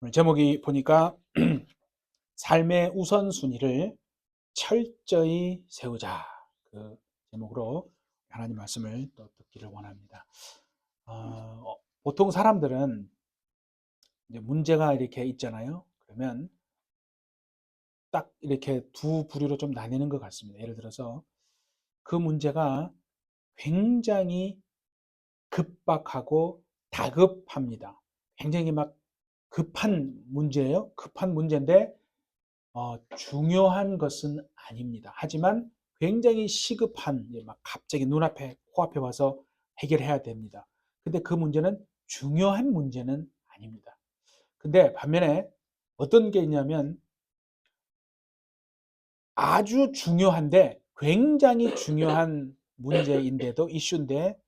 오늘 제목이 보니까 삶의 우선순위를 철저히 세우자. 그 제목으로 하나님 말씀을 또 듣기를 원합니다. 보통 사람들은 이제 문제가 이렇게 있잖아요. 그러면 딱 이렇게 두 부류로 좀 나뉘는 것 같습니다. 예를 들어서 그 문제가 굉장히 급박하고 다급합니다. 굉장히 막 급한 문제예요. 급한 문제인데 중요한 것은 아닙니다. 하지만 굉장히 시급한, 막 갑자기 눈앞에, 코앞에 와서 해결해야 됩니다. 근데 그 문제는 중요한 문제는 아닙니다. 근데 반면에 어떤 게 있냐면 아주 중요한데, 굉장히 중요한 문제인데도, 이슈인데,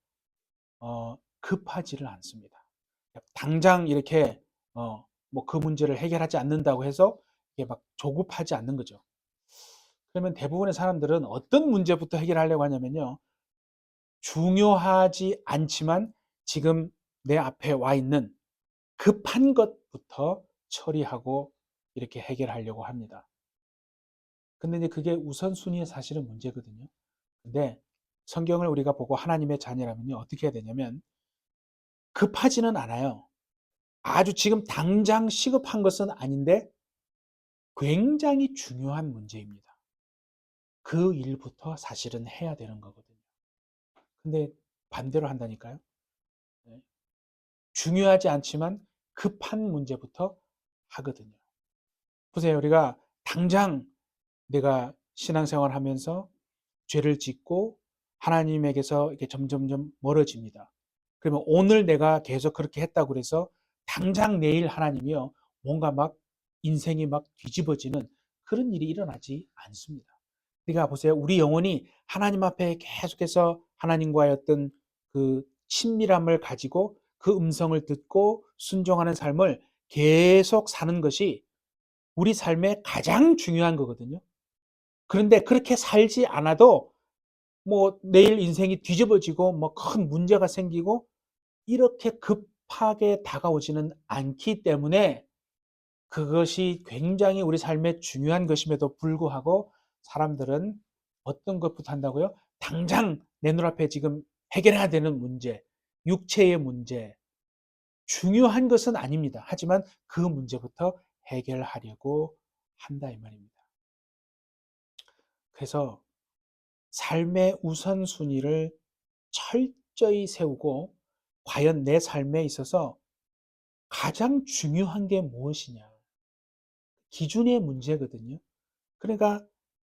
급하지를 않습니다. 당장 이렇게, 뭐 그 문제를 해결하지 않는다고 해서 이게 막 조급하지 않는 거죠. 그러면 대부분의 사람들은 어떤 문제부터 해결하려고 하냐면요. 중요하지 않지만 지금 내 앞에 와 있는 급한 것부터 처리하고 이렇게 해결하려고 합니다. 근데 이제 그게 우선순위의 사실은 문제거든요. 근데 성경을 우리가 보고 하나님의 자녀라면요. 어떻게 해야 되냐면 급하지는 않아요. 아주 지금 당장 시급한 것은 아닌데 굉장히 중요한 문제입니다. 그 일부터 사실은 해야 되는 거거든요. 근데 반대로 한다니까요. 네. 중요하지 않지만 급한 문제부터 하거든요. 보세요. 우리가 당장 내가 신앙생활 하면서 죄를 짓고 하나님에게서 이렇게 점점점 멀어집니다. 그러면 오늘 내가 계속 그렇게 했다고 그래서 당장 내일 하나님이요. 뭔가 막 인생이 막 뒤집어지는 그런 일이 일어나지 않습니다. 그러니까 보세요. 우리 영혼이 하나님 앞에 계속해서 하나님과의 어떤 그 친밀함을 가지고 그 음성을 듣고 순종하는 삶을 계속 사는 것이 우리 삶의 가장 중요한 거거든요. 그런데 그렇게 살지 않아도 뭐 내일 인생이 뒤집어지고 뭐 큰 문제가 생기고 이렇게 급하게 다가오지는 않기 때문에 그것이 굉장히 우리 삶에 중요한 것임에도 불구하고 사람들은 어떤 것부터 한다고요? 당장 내 눈앞에 지금 해결해야 되는 문제, 육체의 문제, 중요한 것은 아닙니다. 하지만 그 문제부터 해결하려고 한다 이 말입니다. 그래서 삶의 우선순위를 철저히 세우고 과연 내 삶에 있어서 가장 중요한 게 무엇이냐. 기준의 문제거든요. 그러니까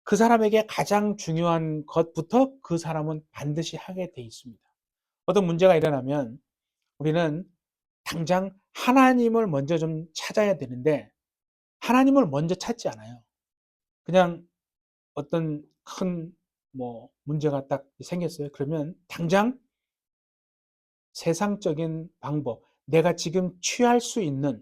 그 사람에게 가장 중요한 것부터 그 사람은 반드시 하게 돼 있습니다. 어떤 문제가 일어나면 우리는 당장 하나님을 먼저 좀 찾아야 되는데 하나님을 먼저 찾지 않아요. 그냥 어떤 큰 뭐 문제가 딱 생겼어요. 그러면 당장 세상적인 방법, 내가 지금 취할 수 있는,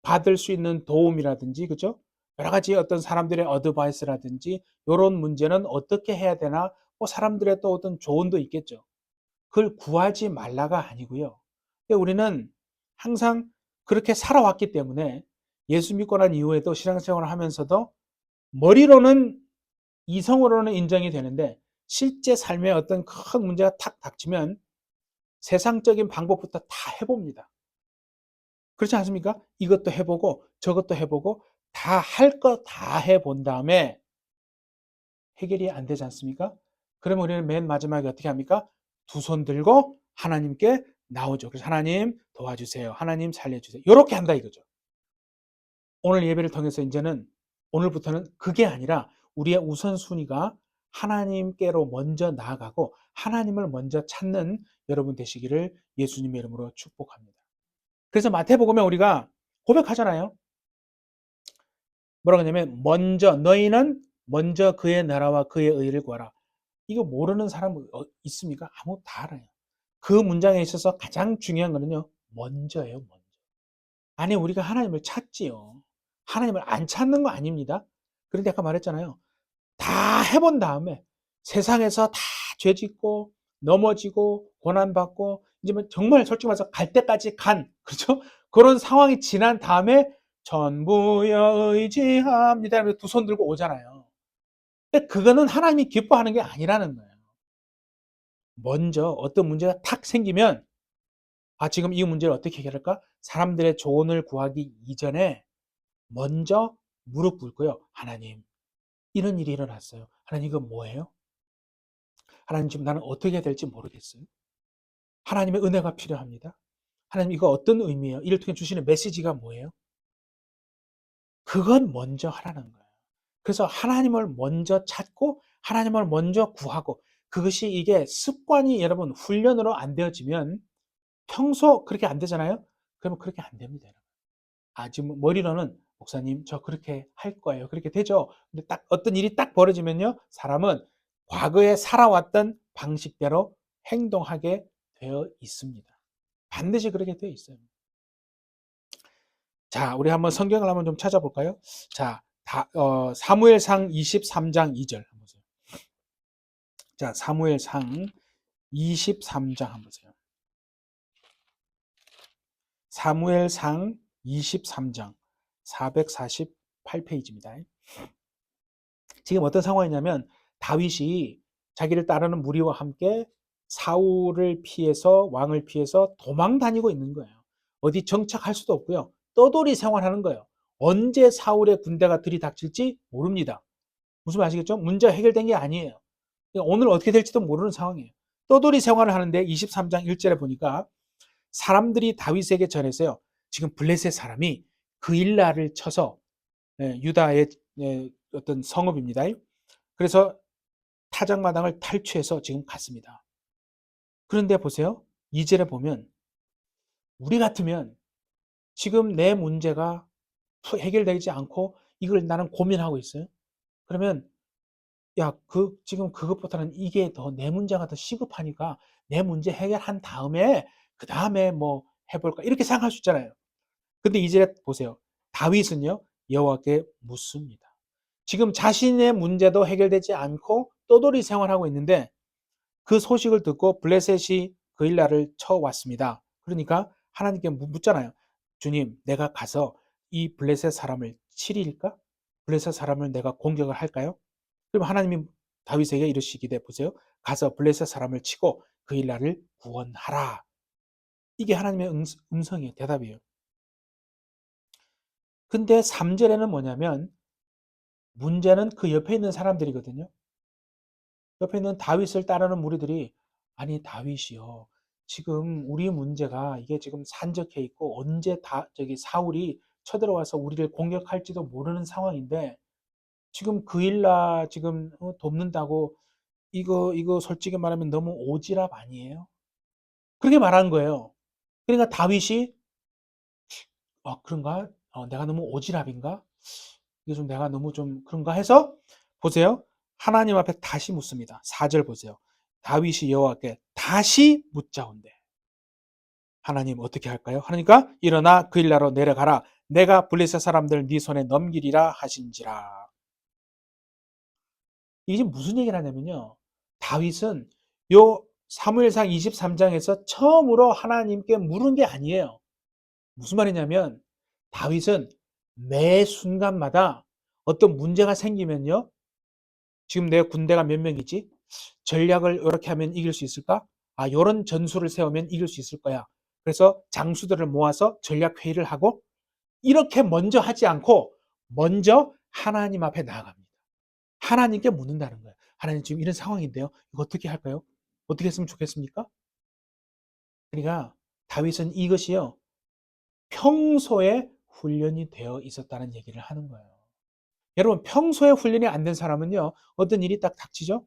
받을 수 있는 도움이라든지, 그죠? 여러 가지 어떤 사람들의 어드바이스라든지, 이런 문제는 어떻게 해야 되나, 뭐 사람들의 또 어떤 조언도 있겠죠. 그걸 구하지 말라가 아니고요. 근데 우리는 항상 그렇게 살아왔기 때문에 예수 믿고 난 이후에도 신앙생활을 하면서도 머리로는, 이성으로는 인정이 되는데, 실제 삶에 어떤 큰 문제가 탁 닥치면 세상적인 방법부터 다 해봅니다. 그렇지 않습니까? 이것도 해보고 저것도 해보고 다 할 거 다 해본 다음에 해결이 안 되지 않습니까? 그러면 우리는 맨 마지막에 어떻게 합니까? 두 손 들고 하나님께 나오죠. 그래서 하나님 도와주세요. 하나님 살려주세요. 이렇게 한다 이거죠. 오늘 예배를 통해서 이제는 오늘부터는 그게 아니라 우리의 우선순위가 하나님께로 먼저 나아가고 하나님을 먼저 찾는 여러분 되시기를 예수님의 이름으로 축복합니다. 그래서 마태복음에 우리가 고백하잖아요. 뭐라고 하냐면 먼저 너희는 먼저 그의 나라와 그의 의를 구하라. 이거 모르는 사람 있습니까? 아무 다 알아요. 그 문장에 있어서 가장 중요한 거는요. 먼저예요. 먼저. 아니 우리가 하나님을 찾지요. 하나님을 안 찾는 거 아닙니다. 그런데 아까 말했잖아요. 다 해본 다음에 세상에서 다 죄짓고 넘어지고 고난받고 이제 뭐 정말 솔직히 말해서 갈 때까지 간 그렇죠? 그런 상황이 지난 다음에 전부여 의지합니다. 이러면서 두 손 들고 오잖아요. 근데 그거는 하나님이 기뻐하는 게 아니라는 거예요. 먼저 어떤 문제가 탁 생기면 지금 이 문제를 어떻게 해결할까? 사람들의 조언을 구하기 이전에 먼저 무릎 꿇고요. 하나님, 이런 일이 일어났어요. 하나님, 이건 뭐예요? 하나님, 지금 나는 어떻게 해야 될지 모르겠어요. 하나님의 은혜가 필요합니다. 하나님, 이거 어떤 의미예요? 이를 통해 주시는 메시지가 뭐예요? 그건 먼저 하라는 거예요. 그래서 하나님을 먼저 찾고 하나님을 먼저 구하고, 그것이 이게 습관이 여러분 훈련으로 안 되어지면 평소 그렇게 안 되잖아요? 그러면 그렇게 안 됩니다. 지금 머리로는 목사님 저 그렇게 할 거예요. 그렇게 되죠. 근데 딱 어떤 일이 딱 벌어지면요. 사람은 과거에 살아왔던 방식대로 행동하게 되어 있습니다. 반드시 그렇게 되어 있어요. 자, 우리 한번 성경을 한번 좀 찾아볼까요? 자, 사무엘상 23장 2절 한번 보세요. 자, 사무엘상 23장 한번 보세요. 사무엘상 23장 448페이지입니다. 지금 어떤 상황이냐면 다윗이 자기를 따르는 무리와 함께 사울을 피해서 왕을 피해서 도망 다니고 있는 거예요. 어디 정착할 수도 없고요. 떠돌이 생활하는 거예요. 언제 사울의 군대가 들이닥칠지 모릅니다. 무슨 말 아시겠죠? 문제가 해결된 게 아니에요. 오늘 어떻게 될지도 모르는 상황이에요. 떠돌이 생활을 하는데 23장 1절에 보니까 사람들이 다윗에게 전해서요. 지금 블레셋 사람이 그일라를 쳐서 유다의 어떤 성읍입니다. 그래서 타작마당을 탈취해서 지금 갔습니다. 그런데 보세요. 2절에 보면 우리 같으면 지금 내 문제가 해결되지 않고 이걸 나는 고민하고 있어요. 그러면 지금 그것보다는 이게 더 내 문제가 더 시급하니까 내 문제 해결한 다음에 그 다음에 뭐 해볼까 이렇게 생각할 수 있잖아요. 근데 2절에 보세요. 다윗은요 여호와께 묻습니다. 지금 자신의 문제도 해결되지 않고 떠돌이 생활하고 있는데 그 소식을 듣고 블레셋이 그일라를 쳐왔습니다. 그러니까 하나님께 묻잖아요. 주님, 내가 가서 이 블레셋 사람을 치리일까? 블레셋 사람을 내가 공격을 할까요? 그럼 하나님이 다윗에게 이르시기를 보세요. 가서 블레셋 사람을 치고 그일라를 구원하라. 이게 하나님의 음성이에요. 대답이에요. 근데 3절에는 뭐냐면 문제는 그 옆에 있는 사람들이거든요. 옆에 있는 다윗을 따르는 무리들이 아니 다윗이요. 지금 우리 문제가 이게 지금 산적해 있고 언제 저기 사울이 쳐들어와서 우리를 공격할지도 모르는 상황인데 지금 그일라 지금 돕는다고 이거 솔직히 말하면 너무 오지랖 아니에요? 그렇게 말한 거예요. 그러니까 다윗이 그런가? 내가 너무 오지랖인가? 이게 좀 내가 너무 좀 그런가 해서 보세요. 하나님 앞에 다시 묻습니다. 4절 보세요. 다윗이 여호와께 다시 묻자온대. 하나님 어떻게 할까요? 하나님과 일어나 그일라로 내려가라. 내가 블레셋 사람들 네 손에 넘기리라 하신지라. 이게 무슨 얘기를 하냐면요. 다윗은 요 사무엘상 23장에서 처음으로 하나님께 물은 게 아니에요. 무슨 말이냐면 다윗은 매 순간마다 어떤 문제가 생기면요. 지금 내 군대가 몇 명이지? 전략을 이렇게 하면 이길 수 있을까? 요런 전술을 세우면 이길 수 있을 거야. 그래서 장수들을 모아서 전략 회의를 하고 이렇게 먼저 하지 않고 먼저 하나님 앞에 나아갑니다. 하나님께 묻는다는 거예요. 하나님 지금 이런 상황인데요. 이거 어떻게 할까요? 어떻게 했으면 좋겠습니까? 그러니까 다윗은 이것이요. 평소에 훈련이 되어 있었다는 얘기를 하는 거예요. 여러분 평소에 훈련이 안 된 사람은요. 어떤 일이 딱 닥치죠?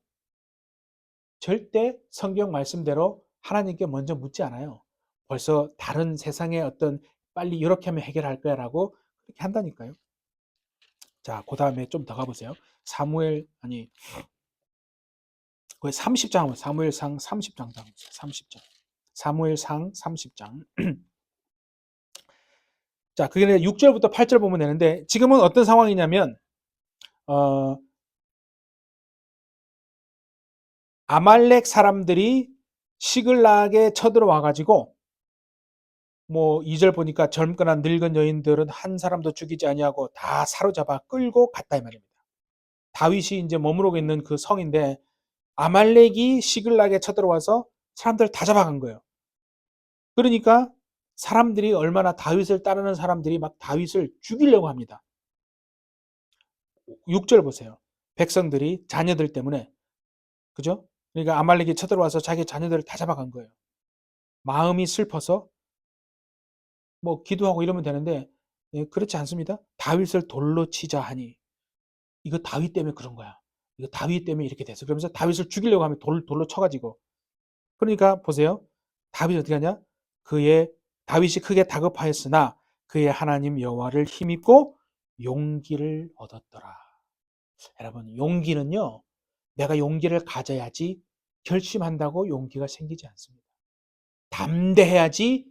절대 성경 말씀대로 하나님께 먼저 묻지 않아요. 벌써 다른 세상의 어떤 빨리 이렇게 하면 해결할 거야 라고 그렇게 한다니까요. 자, 그 다음에 좀 더 가보세요. 거의 30장, 사무엘상 30장, 30장. 사무엘상 30장. 자, 그게 6절부터 8절 보면 되는데, 지금은 어떤 상황이냐면, 아말렉 사람들이 시글락에 쳐들어와가지고, 뭐 2절 보니까 젊거나 늙은 여인들은 한 사람도 죽이지 아니하고 다 사로잡아 끌고 갔다 이 말입니다. 다윗이 이제 머무르고 있는 그 성인데 아말렉이 시글락에 쳐들어와서 사람들 다 잡아간 거예요. 그러니까 사람들이 얼마나 다윗을 따르는 사람들이 막 다윗을 죽이려고 합니다. 6절 보세요. 백성들이 자녀들 때문에 그죠? 그러니까 아말렉이 쳐들어와서 자기 자녀들을 다 잡아간 거예요. 마음이 슬퍼서 뭐 기도하고 이러면 되는데 예, 그렇지 않습니다. 다윗을 돌로 치자 하니 이거 다윗 때문에 그런 거야. 이거 다윗 때문에 이렇게 됐어. 그러면서 다윗을 죽이려고 하면 돌로 쳐가지고 그러니까 보세요. 다윗이 어떻게 하냐? 그의 다윗이 크게 다급하였으나 그의 하나님 여호와를 힘입고 용기를 얻었더라. 여러분 용기는요. 내가 용기를 가져야지 결심한다고 용기가 생기지 않습니다. 담대해야지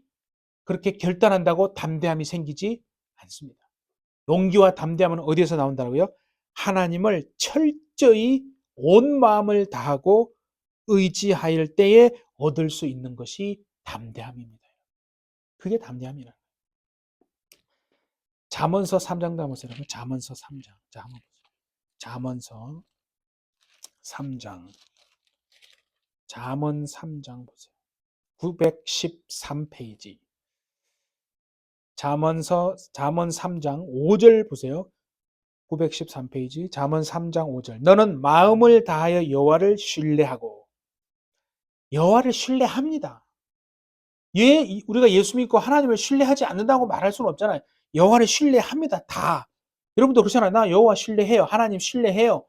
그렇게 결단한다고 담대함이 생기지 않습니다. 용기와 담대함은 어디에서 나온다고요? 하나님을 철저히 온 마음을 다하고 의지할 때에 얻을 수 있는 것이 담대함입니다. 그게 담대함이라. 잠언서 3장 보세요. 잠언서 3장. 자, 한번 보세요. 잠언서 3장. 잠언 3장 보세요. 913페이지. 잠언 3장 5절 보세요. 913페이지. 잠언 3장 5절. 너는 마음을 다하여 여호와를 신뢰하고 여호와를 신뢰합니다. 예, 우리가 예수 믿고 하나님을 신뢰하지 않는다고 말할 수는 없잖아요. 여호와를 신뢰합니다. 다. 여러분도 그렇잖아요. 나 여호와 신뢰해요. 하나님 신뢰해요.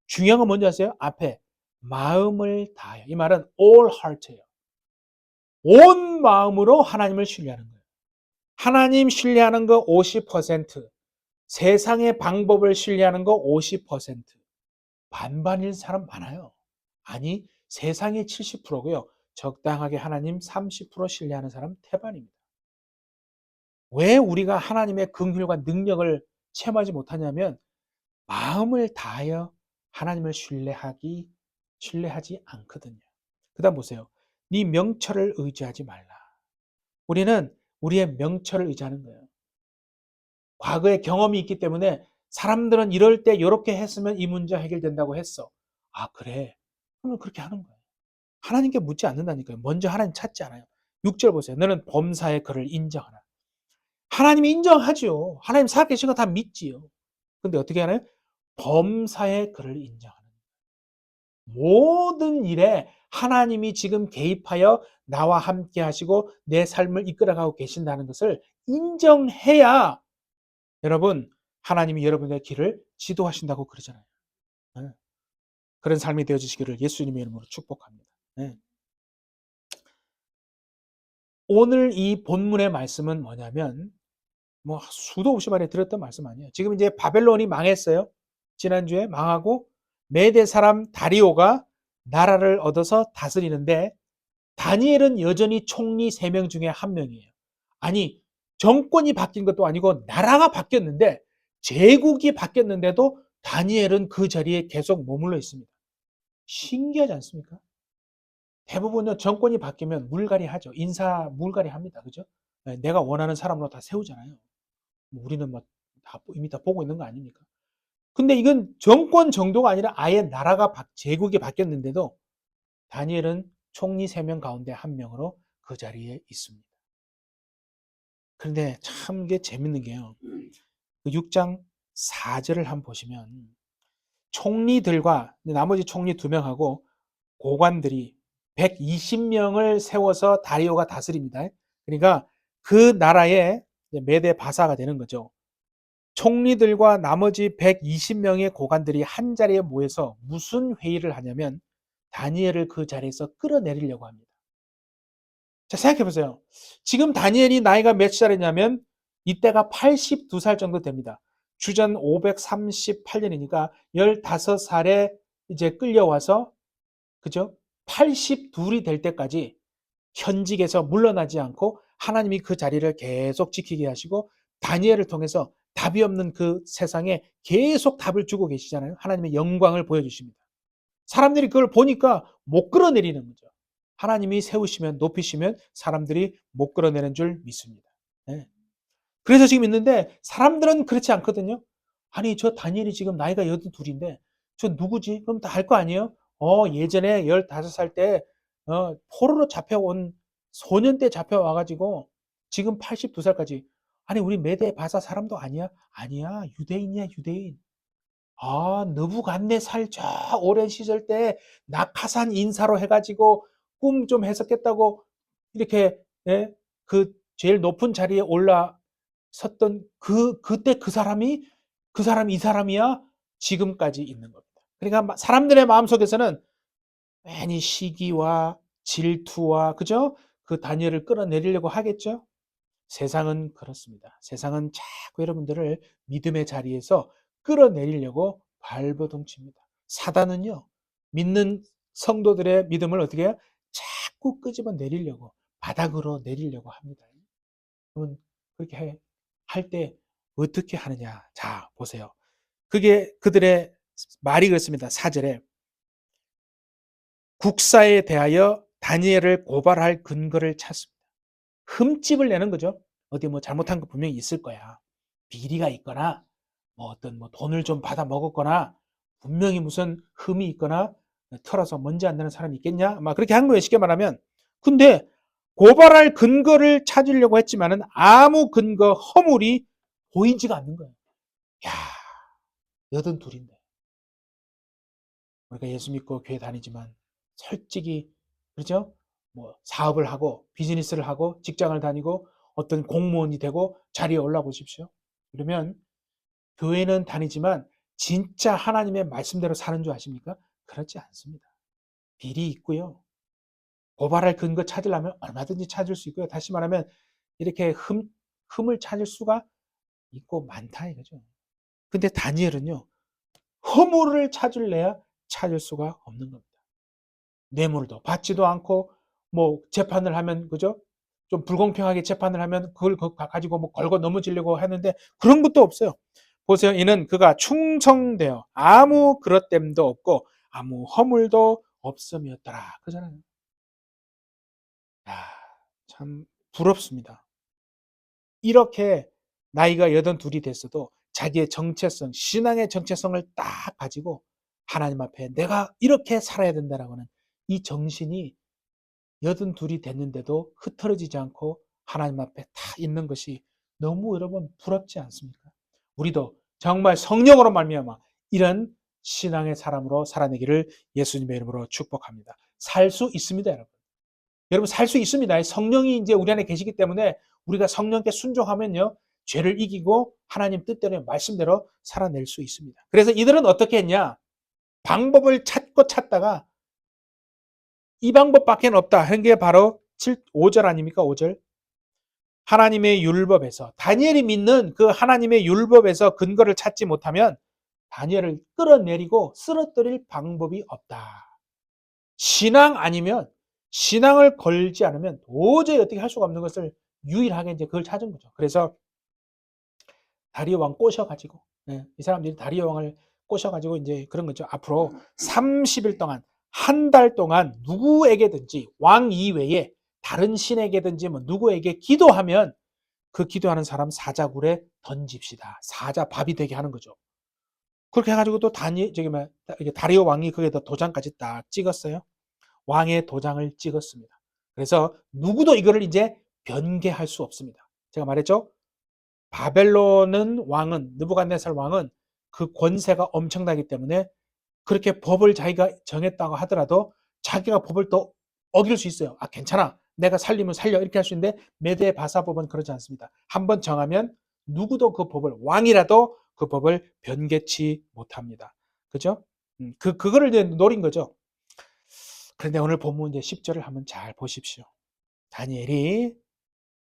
중요한 건 뭔지 아세요? 앞에 마음을 다하여. 이 말은 all heart예요. 온 마음으로 하나님을 신뢰하는 거예요. 하나님 신뢰하는 거 50%, 세상의 방법을 신뢰하는 거 50%. 반반일 사람 많아요. 아니, 세상의 70%고요. 적당하게 하나님 30% 신뢰하는 사람 태반입니다. 왜 우리가 하나님의 긍휼과 능력을 체험하지 못하냐면 마음을 다하여 하나님을 신뢰하지 않거든요. 그다음 보세요. 네 명철을 의지하지 말라. 우리는 우리의 명철을 의지하는 거예요. 과거의 경험이 있기 때문에 사람들은 이럴 때 이렇게 했으면 이 문제 해결된다고 했어. 아, 그래. 그러면 그렇게 하는 거예요. 하나님께 묻지 않는다니까요. 먼저 하나님 찾지 않아요. 6절 보세요. 너는 범사의 그를 인정하라. 하나님이 인정하죠. 하나님 살아계신 거 다 믿지요. 근데 어떻게 하나요? 범사의 그를 인정하는 모든 일에 하나님이 지금 개입하여 나와 함께 하시고 내 삶을 이끌어가고 계신다는 것을 인정해야 여러분 하나님이 여러분의 길을 지도하신다고 그러잖아요. 네. 그런 삶이 되어주시기를 예수님의 이름으로 축복합니다. 네. 오늘 이 본문의 말씀은 뭐냐면 뭐 수도 없이 많이 들었던 말씀 아니에요. 지금 이제 바벨론이 망했어요. 지난주에 망하고 메대 사람 다리오가 나라를 얻어서 다스리는데 다니엘은 여전히 총리 3명 중에 1명이에요. 아니 정권이 바뀐 것도 아니고 나라가 바뀌었는데 제국이 바뀌었는데도 다니엘은 그 자리에 계속 머물러 있습니다. 신기하지 않습니까? 대부분은 정권이 바뀌면 물갈이 하죠. 인사 물갈이 합니다. 그죠? 내가 원하는 사람으로 다 세우잖아요. 우리는 뭐 이미 다 보고 있는 거 아닙니까? 근데 이건 정권 정도가 아니라 아예 나라가 제국이 바뀌었는데도 다니엘은 총리 3명 가운데 1명으로 그 자리에 있습니다. 그런데 참 이게 재밌는 게요. 그 6장 4절을 한번 보시면 총리들과 나머지 총리 2명하고 고관들이 120명을 세워서 다리오가 다스립니다. 그러니까 그 나라의 메대 바사가 되는 거죠. 총리들과 나머지 120명의 고관들이 한 자리에 모여서 무슨 회의를 하냐면 다니엘을 그 자리에서 끌어내리려고 합니다. 자, 생각해 보세요. 지금 다니엘이 나이가 몇 살이냐면 이때가 82살 정도 됩니다. 주전 538년이니까 15살에 이제 끌려와서 그죠? 82이 될 때까지 현직에서 물러나지 않고 하나님이 그 자리를 계속 지키게 하시고 다니엘을 통해서 답이 없는 그 세상에 계속 답을 주고 계시잖아요. 하나님의 영광을 보여주십니다. 사람들이 그걸 보니까 못 끌어내리는 거죠. 하나님이 세우시면 높이시면 사람들이 못 끌어내는 줄 믿습니다. 네. 그래서 지금 있는데 사람들은 그렇지 않거든요. 아니 저 다니엘이 지금 나이가 82인데 저 누구지? 그럼 다 알 거 아니에요? 예전에 15살 때 포로로 잡혀온 소년 때 잡혀와 가지고 지금 82살까지 아니 우리 메대 바사 사람도 아니야? 아니야. 유대인이야, 유대인. 느부갓네살 저 오랜 시절 때 낙하산 인사로 해 가지고 꿈 좀 해석했다고 이렇게 예? 그 제일 높은 자리에 올라섰던 그때 그 사람이 이 사람이야? 지금까지 있는 겁니다. 그러니까 사람들의 마음속에서는 괜히 시기와 질투와 그죠? 그 다니엘을 끌어내리려고 하겠죠? 세상은 그렇습니다. 세상은 자꾸 여러분들을 믿음의 자리에서 끌어내리려고 발버둥칩니다. 사단은요, 믿는 성도들의 믿음을 어떻게 해요? 자꾸 끄집어 내리려고, 바닥으로 내리려고 합니다. 그러면 그렇게 할 때 어떻게 하느냐? 자, 보세요. 그게 그들의 말이 그렇습니다. 4절에 국사에 대하여 다니엘을 고발할 근거를 찾습니다. 흠집을 내는 거죠. 어디 뭐 잘못한 거 분명히 있을 거야. 비리가 있거나 뭐 어떤 뭐 돈을 좀 받아 먹었거나 분명히 무슨 흠이 있거나 털어서 먼지 안 나는 사람이 있겠냐? 막 그렇게 한 거예요. 쉽게 말하면. 근데 고발할 근거를 찾으려고 했지만은 아무 근거, 허물이 보이지가 않는 거예요. 야, 82인데. 우리가 예수 믿고 교회 다니지만 솔직히 그렇죠? 뭐 사업을 하고 비즈니스를 하고 직장을 다니고 어떤 공무원이 되고 자리에 올라보십시오. 그러면 교회는 다니지만 진짜 하나님의 말씀대로 사는 줄 아십니까? 그렇지 않습니다. 비리 있고요. 고발할 근거 찾으려면 얼마든지 찾을 수 있고요. 다시 말하면 이렇게 흠을 찾을 수가 있고 많다 이거죠. 근데 다니엘은요. 허물을 찾을래야 찾을 수가 없는 겁니다. 뇌물도 받지도 않고 뭐 재판을 하면 그죠? 좀 불공평하게 재판을 하면 그걸 가지고 뭐 걸고 넘어지려고 하는데 그런 것도 없어요. 보세요. 이는 그가 충성되어 아무 그릇됨도 없고 아무 허물도 없음이었더라. 그러잖아요. 야, 참 부럽습니다. 이렇게 나이가 82이 됐어도 자기의 정체성, 신앙의 정체성을 딱 가지고 하나님 앞에 내가 이렇게 살아야 된다라고 하는 이 정신이 82이 됐는데도 흐트러지지 않고 하나님 앞에 다 있는 것이 너무 여러분 부럽지 않습니까? 우리도 정말 성령으로 말미암아 이런 신앙의 사람으로 살아내기를 예수님의 이름으로 축복합니다. 살 수 있습니다, 여러분. 여러분 살 수 있습니다. 성령이 이제 우리 안에 계시기 때문에 우리가 성령께 순종하면요. 죄를 이기고 하나님 뜻대로 말씀대로 살아낼 수 있습니다. 그래서 이들은 어떻게 했냐? 방법을 찾고 찾다가 이 방법밖에 없다 하는 게 바로 5절 아닙니까? 5절. 하나님의 율법에서 다니엘이 믿는 그 하나님의 율법에서 근거를 찾지 못하면 다니엘을 끌어내리고 쓰러뜨릴 방법이 없다. 신앙 아니면 신앙을 걸지 않으면 도저히 어떻게 할 수가 없는 것을 유일하게 이제 그걸 찾은 거죠. 그래서 다리오 왕 꼬셔가지고 이 사람들이 다리오 왕을 꼬셔가지고 이제 그런 거죠. 앞으로 30일 동안 한 달 동안 누구에게든지 왕 이외에 다른 신에게든지 뭐 누구에게 기도하면 그 기도하는 사람 사자굴에 던집시다. 사자 밥이 되게 하는 거죠. 그렇게 해가지고 또 다리오 왕이 거기에다 도장까지 딱 찍었어요. 왕의 도장을 찍었습니다. 그래서 누구도 이거를 이제 변개할 수 없습니다. 제가 말했죠. 바벨론은 왕은 느부갓네살 왕은 그 권세가 엄청나기 때문에 그렇게 법을 자기가 정했다고 하더라도 자기가 법을 또 어길 수 있어요. 괜찮아. 내가 살리면 살려. 이렇게 할 수 있는데 메대 바사법은 그러지 않습니다. 한번 정하면 누구도 그 법을 왕이라도 그 법을 변개치 못합니다. 그죠? 그거를 이제 노린 거죠. 그런데 오늘 본문 이제 10절을 한번 잘 보십시오. 다니엘이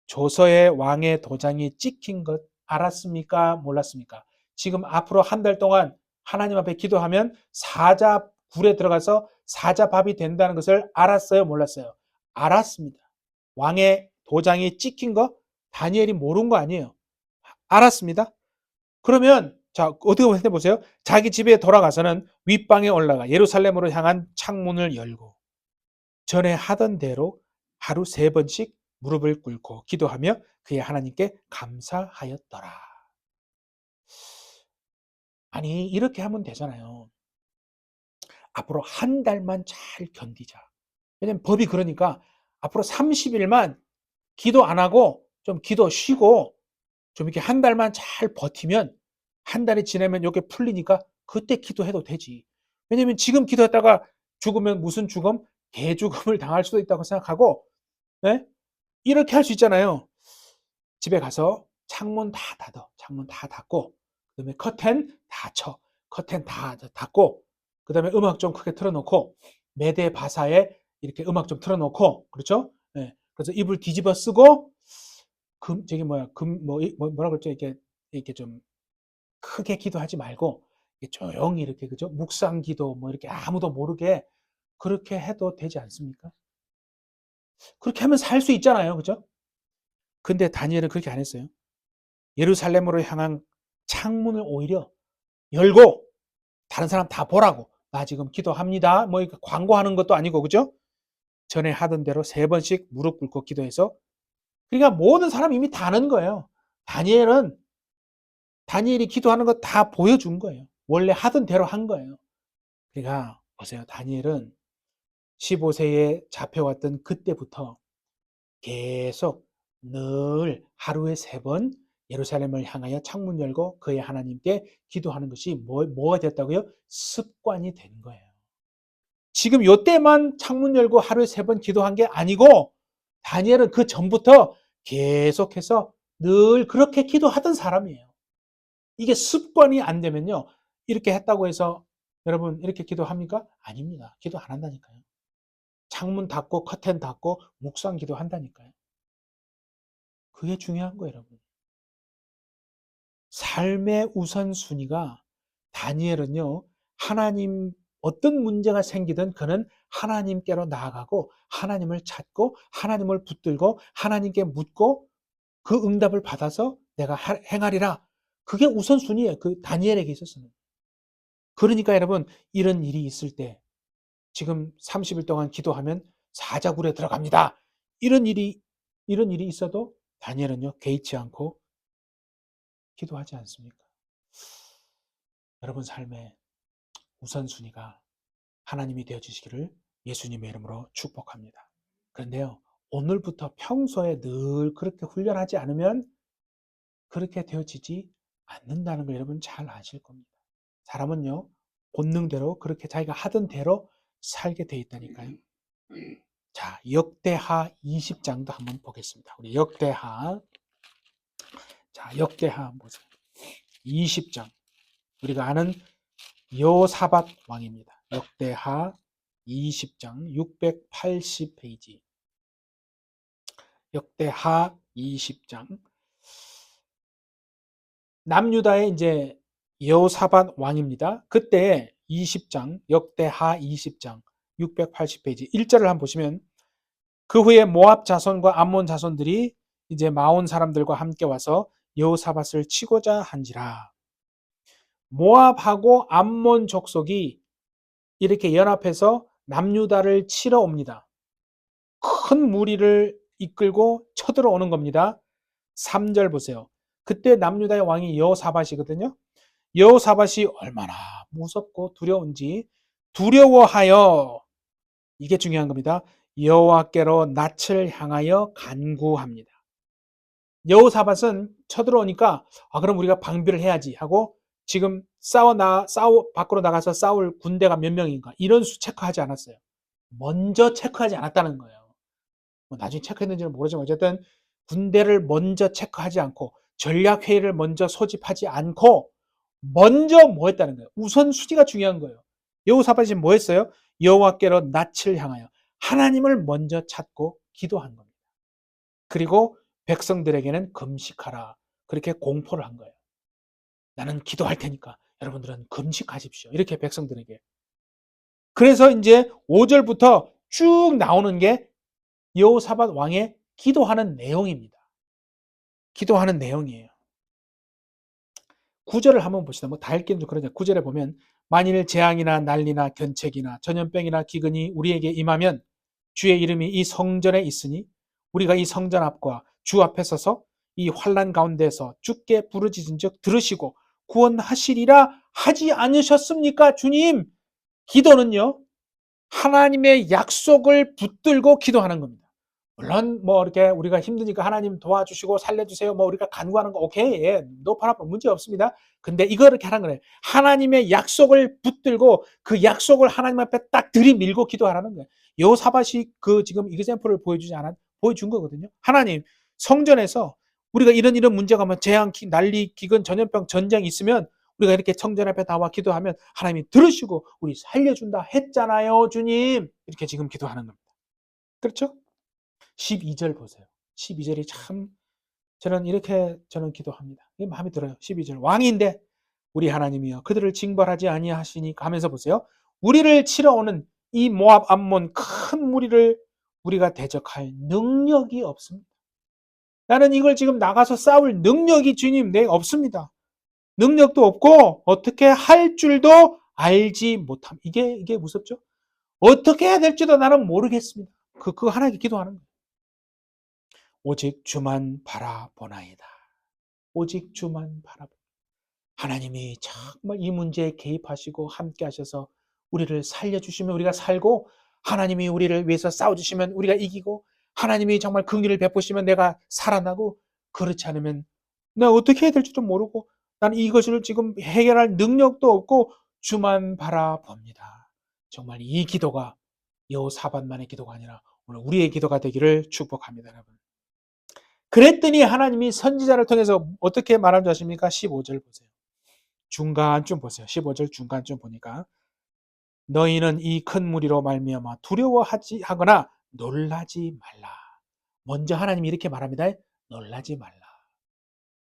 조서의 왕의 도장이 찍힌 것 알았습니까? 몰랐습니까? 지금 앞으로 한 달 동안 하나님 앞에 기도하면 사자 굴에 들어가서 사자 밥이 된다는 것을 알았어요? 몰랐어요? 알았습니다. 왕의 도장이 찍힌 거 다니엘이 모르는 거 아니에요. 알았습니다. 그러면 자 어떻게 해보세요. 자기 집에 돌아가서는 윗방에 올라가 예루살렘으로 향한 창문을 열고 전에 하던 대로 하루 3번씩 무릎을 꿇고 기도하며 그의 하나님께 감사하였더라. 아니 이렇게 하면 되잖아요. 앞으로 한 달만 잘 견디자. 왜냐면 법이 그러니까 앞으로 30일만 기도 안 하고 좀 기도 쉬고 좀 이렇게 한 달만 잘 버티면 한 달이 지나면 요게 풀리니까 그때 기도해도 되지. 왜냐면 지금 기도했다가 죽으면 무슨 죽음? 개죽음을 당할 수도 있다고 생각하고 예? 이렇게 할 수 있잖아요. 집에 가서 창문 다 닫아. 창문 다 닫고 그다음에 커튼 다 쳐. 커튼 다 닫고 그다음에 음악 좀 크게 틀어 놓고 매대 바사에 이렇게 음악 좀 틀어 놓고 그렇죠? 예. 그래서 이불 뒤집어 쓰고 저기 뭐야 뭐라 그랬죠? 이렇게 좀 크게 기도하지 말고 조용히 이렇게 그죠? 묵상 기도 뭐 이렇게 아무도 모르게 그렇게 해도 되지 않습니까? 그렇게 하면 살 수 있잖아요. 그죠? 근데 다니엘은 그렇게 안 했어요. 예루살렘으로 향한 창문을 오히려 열고 다른 사람 다 보라고. 나 지금 기도합니다. 뭐 광고하는 것도 아니고 그죠? 전에 하던 대로 3번씩 무릎 꿇고 기도해서 그러니까 모든 사람이 이미 다 아는 거예요. 다니엘이 기도하는 거 다 보여준 거예요. 원래 하던 대로 한 거예요. 그러니까 보세요. 다니엘은 15세에 잡혀왔던 그때부터 계속 늘 하루에 3번 예루살렘을 향하여 창문 열고 그의 하나님께 기도하는 것이 뭐가 됐다고요? 습관이 된 거예요. 지금 요때만 창문 열고 하루에 3번 기도한 게 아니고 다니엘은 그 전부터 계속해서 늘 그렇게 기도하던 사람이에요. 이게 습관이 안 되면요. 이렇게 했다고 해서 여러분 이렇게 기도합니까? 아닙니다. 기도 안 한다니까요. 창문 닫고 커튼 닫고 묵상 기도한다니까요. 그게 중요한 거예요, 여러분. 삶의 우선순위가 다니엘은요. 하나님 어떤 문제가 생기든 그는 하나님께로 나아가고 하나님을 찾고 하나님을 붙들고 하나님께 묻고 그 응답을 받아서 내가 행하리라. 그게 우선순위예요. 그 다니엘에게 있어서는. 그러니까 여러분 이런 일이 있을 때 지금 30일 동안 기도하면 사자굴에 들어갑니다. 이런 일이 있어도 다니엘은요 개의치 않고 기도하지 않습니까? 여러분 삶의 우선순위가 하나님이 되어 주시기를 예수님의 이름으로 축복합니다. 그런데요 오늘부터 평소에 늘 그렇게 훈련하지 않으면 그렇게 되어지지 않는다는 걸 여러분 잘 아실 겁니다. 사람은요 본능대로 그렇게 자기가 하던 대로 살게 돼 있다니까요. 자, 역대하 20장도 한번 보겠습니다. 우리 역대하, 자, 역대하 보세요. 20장. 우리가 아는 여호사밧 왕입니다. 역대하 20장 680페이지. 역대하 20장. 남유다의 이제 여호사밧 왕입니다. 그때 20장, 역대하 20장 680페이지 1절을 한번 보시면 그 후에 모압 자손과 암몬 자손들이 이제 마온 사람들과 함께 와서 여호사밧을 치고자 한지라. 모압하고 암몬 족속이 이렇게 연합해서 남유다를 치러 옵니다. 큰 무리를 이끌고 쳐들어오는 겁니다. 3절 보세요. 그때 남유다의 왕이 여호사밧이거든요. 여호사밧이 얼마나 무섭고 두려운지 두려워하여 이게 중요한 겁니다. 여호와께로 낯을 향하여 간구합니다. 여호사밧은 쳐들어오니까 그럼 우리가 방비를 해야지 하고 지금 밖으로 나가서 싸울 군대가 몇 명인가 이런 수 체크하지 않았어요. 먼저 체크하지 않았다는 거예요. 뭐 나중에 체크했는지는 모르지만 어쨌든 군대를 먼저 체크하지 않고 전략회의를 먼저 소집하지 않고 먼저 뭐 했다는 거예요. 우선순위가 중요한 거예요. 여호사밧이 뭐 했어요? 여호와께로 낯을 향하여 하나님을 먼저 찾고 기도한 겁니다. 그리고 백성들에게는 금식하라. 그렇게 공포를 한 거예요. 나는 기도할 테니까 여러분들은 금식하십시오. 이렇게 백성들에게. 그래서 이제 5절부터 쭉 나오는 게 여호사밧 왕의 기도하는 내용입니다. 기도하는 내용이에요. 9절을 한번 봅시다. 뭐 다 읽기는 좀 그러냐. 9절에 보면 만일 재앙이나 난리나 견책이나 전염병이나 기근이 우리에게 임하면 주의 이름이 이 성전에 있으니 우리가 이 성전 앞과 주 앞에 서서 이 환난 가운데서 주께 부르짖은즉 들으시고 구원하시리라 하지 않으셨습니까? 주님, 기도는요, 하나님의 약속을 붙들고 기도하는 겁니다. 물론 뭐 이렇게 우리가 힘드니까 하나님 도와주시고 살려주세요. 뭐 우리가 간구하는 거 오케이, 예, no problem, 문제 없습니다. 근데 이거 이렇게 하는 거예요. 하나님의 약속을 붙들고 그 약속을 하나님 앞에 딱 들이밀고 기도하라는 거예요. 여호사밧이 그 지금 이그샘플을 보여준 거거든요. 하나님, 성전에서 우리가 이런 문제가 뭐 재앙, 난리, 기근, 전염병, 전쟁이 있으면 우리가 이렇게 성전 앞에 나와 기도하면 하나님이 들으시고 우리 살려준다 했잖아요, 주님. 이렇게 지금 기도하는 겁니다. 그렇죠? 12절 보세요. 12절이 참 저는 기도합니다. 이게 마음에 들어요. 12절. 왕인데 우리 하나님이여 그들을 징벌하지 아니하시니 하면서 보세요. 우리를 치러 오는 이 모압 암몬 큰 무리를 우리가 대적할 능력이 없습니다. 나는 이걸 지금 나가서 싸울 능력이 주님 내 없습니다. 능력도 없고 어떻게 할 줄도 알지 못함. 이게 무섭죠? 어떻게 해야 될지도 나는 모르겠습니다. 그거 하나님께 기도하는 거예요. 오직 주만 바라보나이다. 오직 주만 바라보. 하나님이 정말 이 문제에 개입하시고 함께 하셔서 우리를 살려주시면 우리가 살고, 하나님이 우리를 위해서 싸워주시면 우리가 이기고, 하나님이 정말 긍휼을 베푸시면 내가 살아나고, 그렇지 않으면 내가 어떻게 해야 될지도 모르고 나는 이것을 지금 해결할 능력도 없고 주만 바라봅니다. 정말 이 기도가 여호사밧만의 기도가 아니라 오늘 우리의 기도가 되기를 축복합니다, 여러분. 그랬더니 하나님이 선지자를 통해서 어떻게 말한 줄 아십니까? 15절 보세요. 중간쯤 보세요. 15절 중간쯤 보니까 너희는 이 큰 무리로 말미암아 두려워하지 하거나 놀라지 말라. 먼저 하나님이 이렇게 말합니다. 놀라지 말라.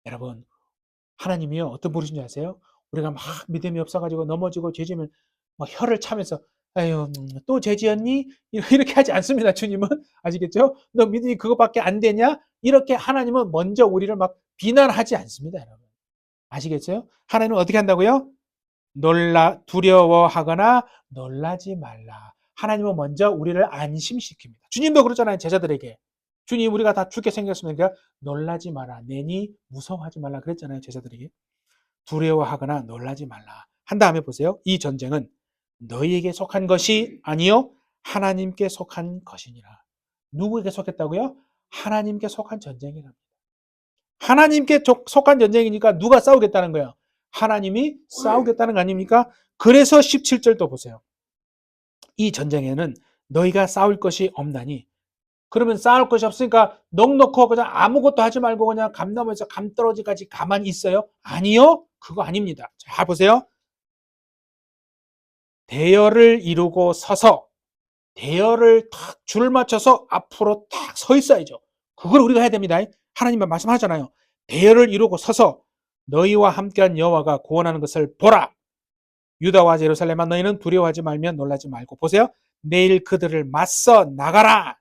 여러분, 하나님이요 어떤 분이신지 아세요? 우리가 막 믿음이 없어가지고 넘어지고 죄지면 막 혀를 차면서 아유 또 죄지었니? 이렇게 하지 않습니다. 주님은 아시겠죠? 너 믿음이 그것밖에 안 되냐? 이렇게 하나님은 먼저 우리를 막 비난하지 않습니다. 여러분 아시겠어요? 하나님은 어떻게 한다고요? 두려워하거나 놀라지 말라. 하나님은 먼저 우리를 안심시킵니다. 주님도 그러잖아요, 제자들에게. 주님, 우리가 다 죽게 생겼으니까 놀라지 마라. 내니 무서워하지 말라 그랬잖아요, 제자들에게. 두려워하거나 놀라지 말라. 한 다음에 보세요. 이 전쟁은 너희에게 속한 것이 아니요 하나님께 속한 것이니라. 누구에게 속했다고요? 하나님께 속한 전쟁이랍니다. 하나님께 속한 전쟁이니까 누가 싸우겠다는 거예요? 하나님이 싸우겠다는 거 아닙니까? 그래서 17절도 보세요. 이 전쟁에는 너희가 싸울 것이 없나니. 그러면 싸울 것이 없으니까 넋놓고 그냥 아무것도 하지 말고 그냥 감나무에서 감떨어지까지 가만히 있어요? 아니요. 그거 아닙니다. 자, 보세요. 대열을 이루고 서서 대열을 탁 줄 맞춰서 앞으로 탁 서 있어야죠. 그걸 우리가 해야 됩니다. 하나님은 말씀하잖아요. 대열을 이루고 서서 너희와 함께한 여호와가 구원하는 것을 보라. 유다와 예루살렘아 너희는 두려워하지 말며 놀라지 말고. 보세요. 내일 그들을 맞서 나가라.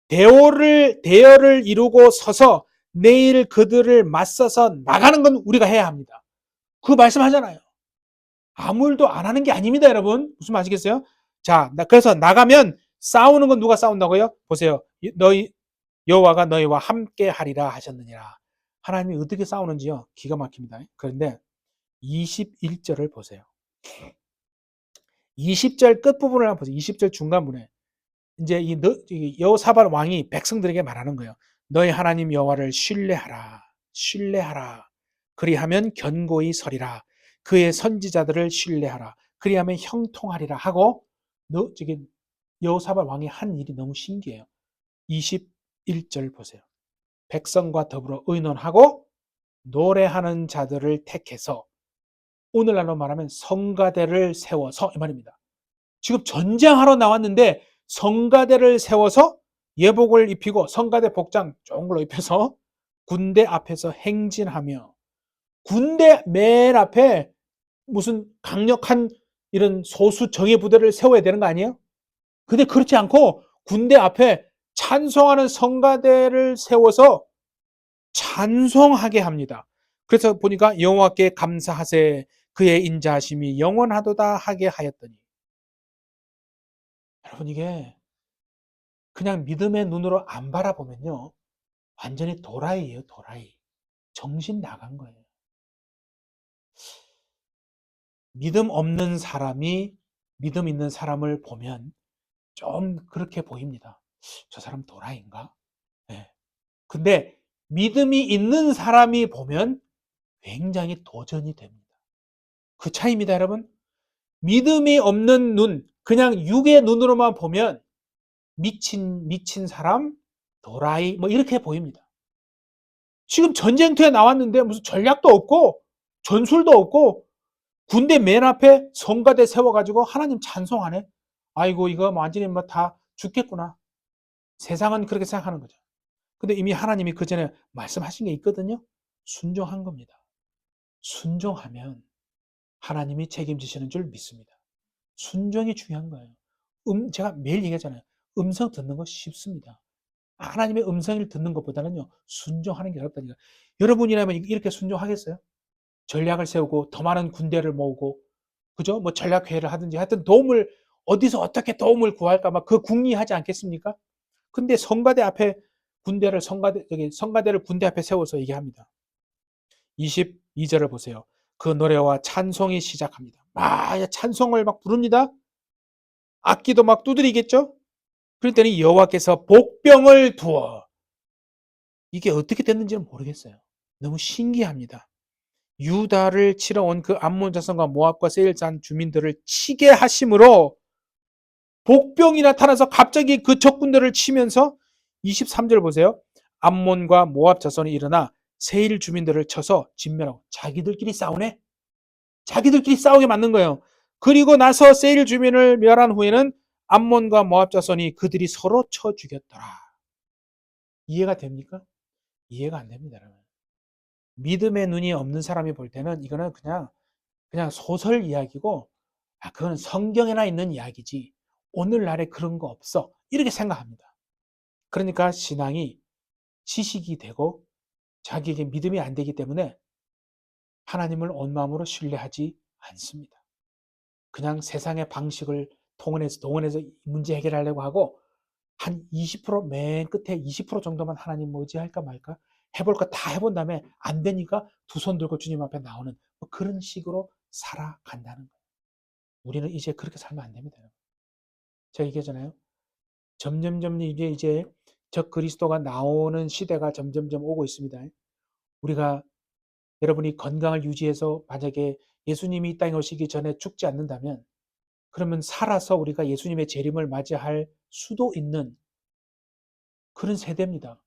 대열을 이루고 서서 내일 그들을 맞서서 나가는 건 우리가 해야 합니다. 그 말씀하잖아요. 아무 일도 안 하는 게 아닙니다, 여러분. 무슨 말이겠어요? 자, 그래서 나가면 싸우는 건 누가 싸운다고요? 보세요. 여호와가 너희와 함께 하리라 하셨느니라. 하나님이 어떻게 싸우는지요? 기가 막힙니다. 그런데 21절을 보세요. 20절 끝부분을 한번 보세요. 20절 중간부분에 이제 이 여호사밧 왕이 백성들에게 말하는 거예요. 너희 하나님 여호와를 신뢰하라. 신뢰하라. 그리하면 견고히 서리라. 그의 선지자들을 신뢰하라. 그리하면 형통하리라 하고 여호사밧 왕이 한 일이 너무 신기해요. 21절 보세요. 백성과 더불어 의논하고 노래하는 자들을 택해서 오늘날로 말하면 성가대를 세워서 이 말입니다. 지금 전쟁하러 나왔는데 성가대를 세워서 예복을 입히고 성가대 복장 좋은 걸로 입혀서 군대 앞에서 행진하며 군대 맨 앞에 무슨 강력한 이런 소수 정예 부대를 세워야 되는 거 아니에요? 근데 그렇지 않고 군대 앞에 찬송하는 성가대를 세워서 찬송하게 합니다. 그래서 보니까 여호와께 감사하세 그의 인자하심이 영원하도다 하게 하였더니 여러분 이게 그냥 믿음의 눈으로 안 바라보면요. 완전히 도라이예요, 도라이. 정신 나간 거예요. 믿음 없는 사람이 믿음 있는 사람을 보면 좀 그렇게 보입니다. 저 사람 도라이인가? 네. 근데 믿음이 있는 사람이 보면 굉장히 도전이 됩니다. 그 차이입니다, 여러분. 믿음이 없는 눈, 그냥 육의 눈으로만 보면 미친 사람, 도라이, 뭐 이렇게 보입니다. 지금 전쟁터에 나왔는데 무슨 전략도 없고, 전술도 없고, 군대 맨 앞에 성가대 세워가지고 하나님 찬송하네? 아이고, 이거 완전히 뭐 다 죽겠구나. 세상은 그렇게 생각하는 거죠. 근데 이미 하나님이 그 전에 말씀하신 게 있거든요. 순종한 겁니다. 순종하면 하나님이 책임지시는 줄 믿습니다. 순종이 중요한 거예요. 제가 매일 얘기하잖아요. 음성 듣는 거 쉽습니다. 하나님의 음성을 듣는 것보다는요, 순종하는 게 어렵다니까. 여러분이라면 이렇게 순종하겠어요? 전략을 세우고 더 많은 군대를 모으고, 그죠? 뭐 전략회의를 하든지 하여튼 도움을, 어디서 어떻게 도움을 구할까 막 그 궁리하지 않겠습니까? 근데 성가대 앞에 성가대를 군대 앞에 세워서 얘기합니다. 22절을 보세요. 그 노래와 찬송이 시작합니다. 찬송을 막 부릅니다. 악기도 막 두드리겠죠? 그랬더니 여호와께서 복병을 두어, 이게 어떻게 됐는지는 모르겠어요. 너무 신기합니다. 유다를 치러 온 그 암몬 자손과 모압과 세일 산 주민들을 치게 하심으로 복병이 나타나서 갑자기 그 적군들을 치면서 23절 보세요. 암몬과 모압 자손이 일어나 세일 주민들을 쳐서 진멸하고, 자기들끼리 싸우네. 자기들끼리 싸우게 만든 거예요. 그리고 나서 세일 주민을 멸한 후에는 암몬과 모압 자손이 그들이 서로 쳐 죽였더라. 이해가 됩니까? 이해가 안 됩니다, 여러분. 믿음의 눈이 없는 사람이 볼 때는 이거는 그냥 소설 이야기고, 그건 성경에나 있는 이야기지 오늘날에 그런 거 없어, 이렇게 생각합니다. 그러니까 신앙이 지식이 되고 자기에게 믿음이 안 되기 때문에 하나님을 온 마음으로 신뢰하지 않습니다. 그냥 세상의 방식을 동원해서 문제 해결하려고 하고, 한 20%, 맨 끝에 20% 정도만 하나님 뭐지 할까 말까 해볼 거 다 해본 다음에 안 되니까 두 손 들고 주님 앞에 나오는 뭐 그런 식으로 살아간다는 거예요. 우리는 이제 그렇게 살면 안 됩니다. 제가 얘기하잖아요. 점점점 이제 적 그리스도가 나오는 시대가 점점점 오고 있습니다. 우리가, 여러분이 건강을 유지해서 만약에 예수님이 이 땅에 오시기 전에 죽지 않는다면, 그러면 살아서 우리가 예수님의 재림을 맞이할 수도 있는 그런 세대입니다.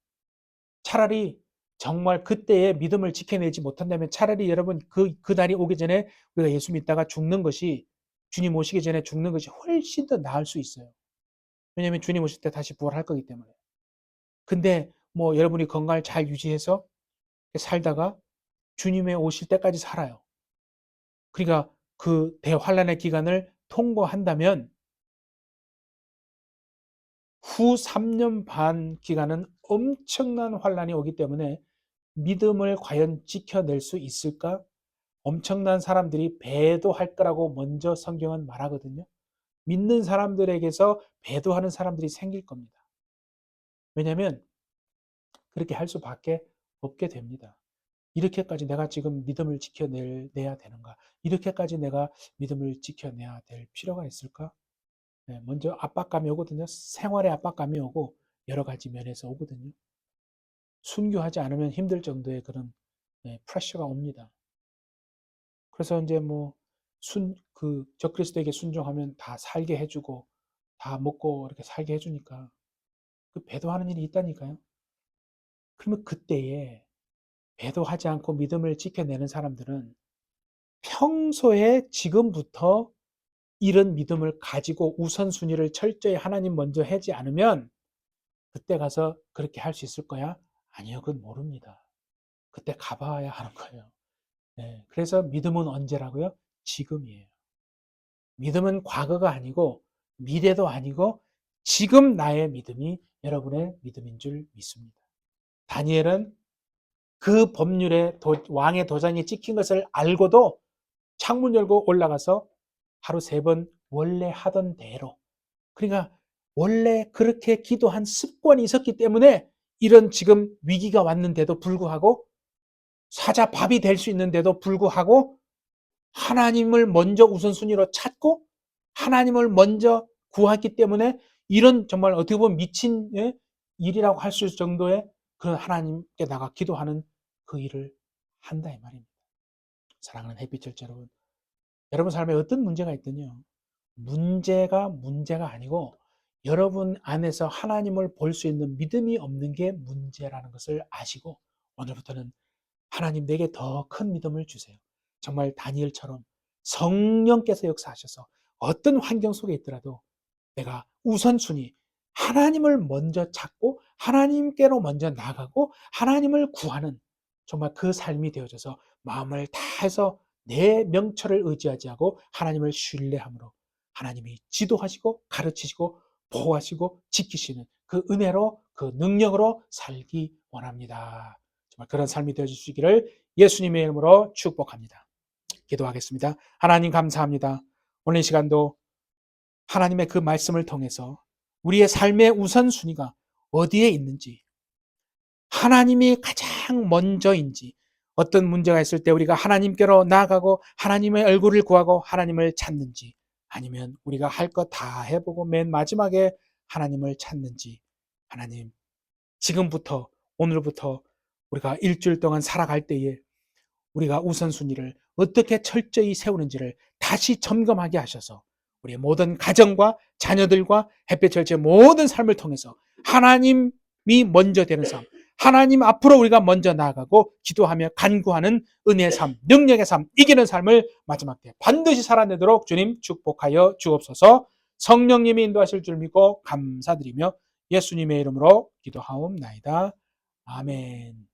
차라리 정말 그때의 믿음을 지켜내지 못한다면 차라리 여러분 그 날이 오기 전에 우리가 예수 믿다가 죽는 것이, 주님 오시기 전에 죽는 것이 훨씬 더 나을 수 있어요. 왜냐하면 주님 오실 때 다시 부활할 거기 때문에. 근데 뭐 여러분이 건강을 잘 유지해서 살다가 주님의 오실 때까지 살아요. 그러니까 그 대환란의 기간을 통과한다면 후 3년 반 기간은 엄청난 환란이 오기 때문에 믿음을 과연 지켜낼 수 있을까? 엄청난 사람들이 배도할 거라고 먼저 성경은 말하거든요. 믿는 사람들에게서 배도하는 사람들이 생길 겁니다. 왜냐하면 그렇게 할 수밖에 없게 됩니다. 이렇게까지 내가 지금 믿음을 지켜내야 되는가? 이렇게까지 내가 믿음을 지켜내야 될 필요가 있을까? 네, 먼저 압박감이 오거든요. 생활의 압박감이 오고 여러 가지 면에서 오거든요. 순교하지 않으면 힘들 정도의 그런 프레셔가 옵니다. 그래서 이제 뭐 적그리스도에게 순종하면 다 살게 해주고 다 먹고 이렇게 살게 해주니까 그 배도하는 일이 있다니까요. 그러면 그때에 배도하지 않고 믿음을 지켜내는 사람들은 평소에 지금부터 이런 믿음을 가지고 우선순위를 철저히 하나님 먼저 하지 않으면 그때 가서 그렇게 할 수 있을 거야? 아니요, 그건 모릅니다. 그때 가봐야 하는 거예요. 네, 그래서 믿음은 언제라고요? 지금이에요. 믿음은 과거가 아니고 미래도 아니고 지금 나의 믿음이 여러분의 믿음인 줄 믿습니다. 다니엘은 그 법률에 왕의 도장이 찍힌 것을 알고도 창문 열고 올라가서 하루 3번 원래 하던 대로, 그러니까 원래 그렇게 기도한 습관이 있었기 때문에 이런 지금 위기가 왔는데도 불구하고 사자밥이 될 수 있는데도 불구하고 하나님을 먼저 우선순위로 찾고 하나님을 먼저 구하기 때문에 이런 정말 어떻게 보면 미친 일이라고 할 수 있을 정도의 그런 하나님께 나가 기도하는 그 일을 한다 이 말입니다. 사랑하는 햇빛 여러분, 여러분 삶에 어떤 문제가 있든요, 문제가 아니고 여러분 안에서 하나님을 볼 수 있는 믿음이 없는 게 문제라는 것을 아시고 오늘부터는 하나님 내게 더 큰 믿음을 주세요. 정말 다니엘처럼 성령께서 역사하셔서 어떤 환경 속에 있더라도 내가 우선순위 하나님을 먼저 찾고 하나님께로 먼저 나가고 하나님을 구하는 정말 그 삶이 되어져서 마음을 다해서 내 명철을 의지하지 않고 하나님을 신뢰함으로 하나님이 지도하시고 가르치시고 보호하시고 지키시는 그 은혜로 그 능력으로 살기 원합니다. 정말 그런 삶이 되어주시기를 예수님의 이름으로 축복합니다. 기도하겠습니다. 하나님 감사합니다. 오늘 이 시간도 하나님의 그 말씀을 통해서 우리의 삶의 우선순위가 어디에 있는지, 하나님이 가장 먼저인지, 어떤 문제가 있을 때 우리가 하나님께로 나아가고 하나님의 얼굴을 구하고 하나님을 찾는지, 아니면 우리가 할 것 다 해보고 맨 마지막에 하나님을 찾는지, 하나님 지금부터 오늘부터 우리가 일주일 동안 살아갈 때에 우리가 우선순위를 어떻게 철저히 세우는지를 다시 점검하게 하셔서 우리의 모든 가정과 자녀들과 햇볕철저의 모든 삶을 통해서 하나님이 먼저 되는 삶, 하나님 앞으로 우리가 먼저 나아가고 기도하며 간구하는 은혜의 삶, 능력의 삶, 이기는 삶을 마지막 때 반드시 살아내도록 주님 축복하여 주옵소서. 성령님이 인도하실 줄 믿고 감사드리며 예수님의 이름으로 기도하옵나이다. 아멘.